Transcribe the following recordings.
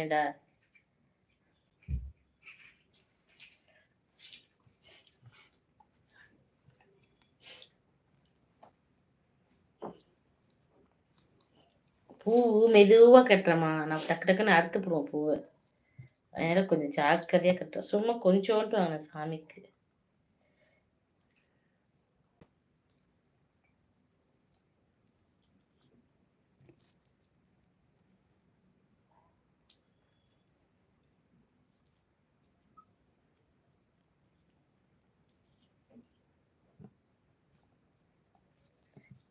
ஏண்டா பூ மெதுவாக கட்டுறேம்மா. நான் டக்கு டக்குன்னு அறுத்து போடுவோம் பூவை. அதனால கொஞ்சம் ஜாக்கிரதையாக கட்டுறேன். சும்மா கொஞ்சோண்டு வாங்கினேன் சாமிக்கு.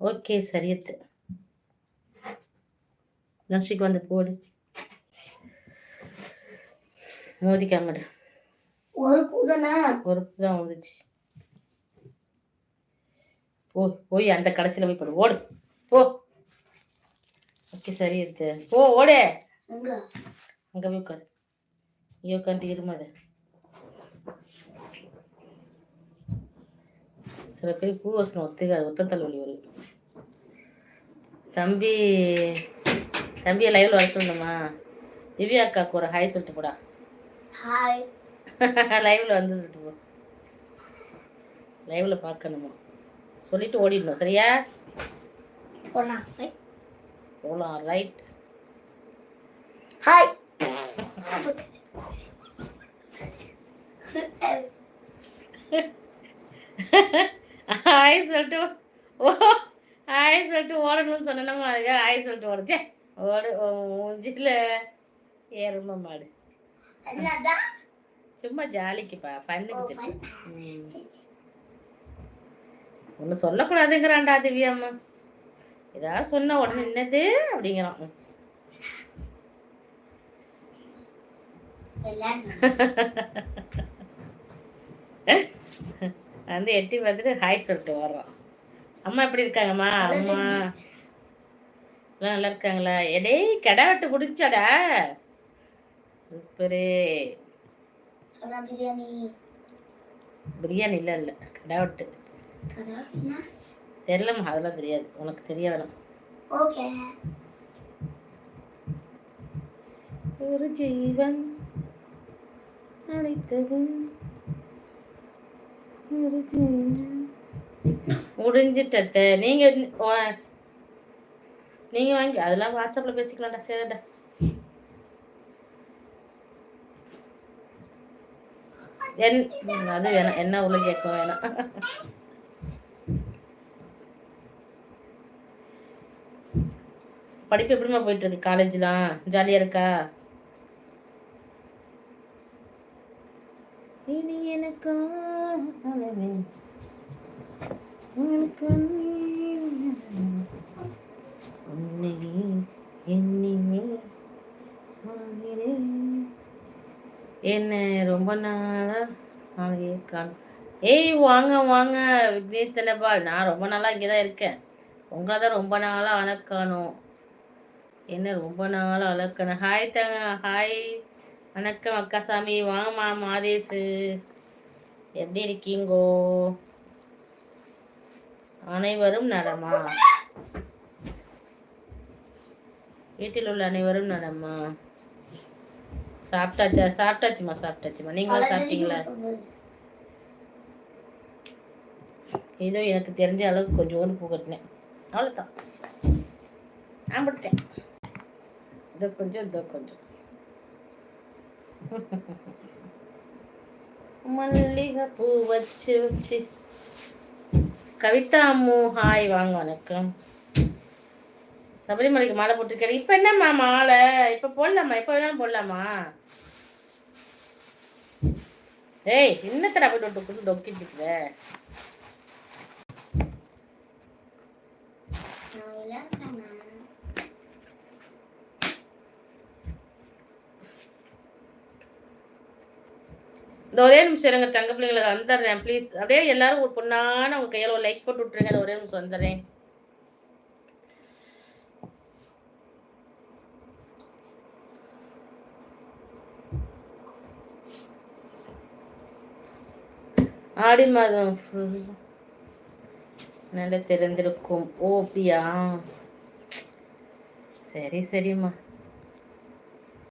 ஓகே சரியத்து. லக்ஷிக்கு வந்து போடு. மோதிக்காமடு. ஒரு பூ தான் வந்துச்சு. போய் அந்த கடைசியில் போய் போடு. ஓடு போ. ஓகே சரி இருக்கு. ஓடே அங்கே போய் உட்காரு. இங்கே உட்காந்துட்டு இருமாது. சில பேர் பூ வாசனை ஒத்துக்காது. ஒத்த தலைவலி வரும். தம்பியை லைவ்ல வர சொல்லணுமா? திவ்யா அக்காவுக்கு ஒரு ஹாய் சொல்லிட்டு போடா. ஹாய். லைவ்ல வந்து சொல்லிட்டு போ. லைவ்ல பார்க்கணுமா? சொல்லிட்டு ஓடிடணும். சரியா? போலாம். ரைட். ஹாய். ஹாய் சொல்லிட்டு ஹாய் சொல்லிட்டு ஓடணும்னு சொன்னேன்னமா, அதுக்கு ஹாய் சொல்லிட்டு ஓடச்சே. ஓடு மூஞ்சில ஏறுமா மாடு. சும்மா ஜாலிக்குப்பா, ஃபன்னுக்கு. ஒன்றும் சொல்லக்கூடாதுங்கிறான்டா திவ்யாம்மா. ஏதாவது சொன்ன உடனே என்னது அப்படிங்கிறான். வந்து எட்டி பார்த்துட்டு ஹாய் சொல்லிட்டு வர்றான். அம்மா எப்படி இருக்காங்கம்மா? அம்மா எல்லாம் நல்லா இருக்காங்களா? எடே கடை வெட்டு குடிச்சாடா. சூப்பரு. பிரியாணி இல்லை கடை வெட்டு. தெரியலம்மா, அதெல்லாம் தெரியாது. உனக்கு தெரிய வேணாம். ஓகே. ஒரு ஜீவன் அழைத்தவன் ஒரு ஜீவன் முடிஞ்சிட்ட. நீங்க வாங்கி அதெல்லாம் வாட்ஸ்அப்ல பேசிக்கலாம்டா. சரிடா. அது வேணாம். என்ன உள்ள கேட்க வேணாம். படிப்பு எப்படிமா போயிட்டு இருக்கு? காலேஜ்லாம் ஜாலியா இருக்கா? இனி எனக்கு என்ன ரொம்ப நாளா ஏய் வாங்க வாங்க விக்னேஷ் தானேப்பா. நான் ரொம்ப நாளாக இங்கே தான் இருக்கேன். உங்களை தான் ரொம்ப நாளாக அழக்கானோம். என்ன ரொம்ப நாளாக அழக்கணும். ஹாய் தாங்க. ஹாய் வணக்கம் அக்கா சாமி. வாங்கம்மா மாதேஷு. எப்படி இருக்கீங்கோ? அனைவரும் நலமா? வீட்டில் உள்ள அனைவரும் நலமா? சாப்பிட்டாச்சா? சாப்பிட்டாச்சுமா. நீங்களும் சாப்பிட்டீங்களா? ஏதோ எனக்கு தெரிஞ்ச அளவுக்கு கொஞ்சோண்டு பூ கட்டினேன். அவ்வளோதான். நான் பிடிச்சேன். இதோ கொஞ்சம் மல்லிகை பூ வச்சு கவிதா அம்மு ஹாய் வாங்க வணக்கம். சபரிமலைக்கு மாலை போட்டிருக்காரு. இப்போ என்னம்மா மாலை? இப்போ போடலாமா? எப்போ வேணாலும் போடலாமா? ஏய் இன்னத்தடா போய் டொக்கிட்டு இருக்கிற? இந்த ஒரே நிமிஷம் இருங்க தங்க பிள்ளைங்களை வந்துடுறேன் ப்ளீஸ். அப்படியே எல்லாரும் ஒரு பொண்ணான உங்க கையில் ஒரு லைக் போட்டு விட்டுருங்க. ஒரே நிமிஷம் வந்துடுறேன். ஆடி மாதம் நல்லா தெரிந்திருக்கும். ஓ அப்படியா? சரிம்மா.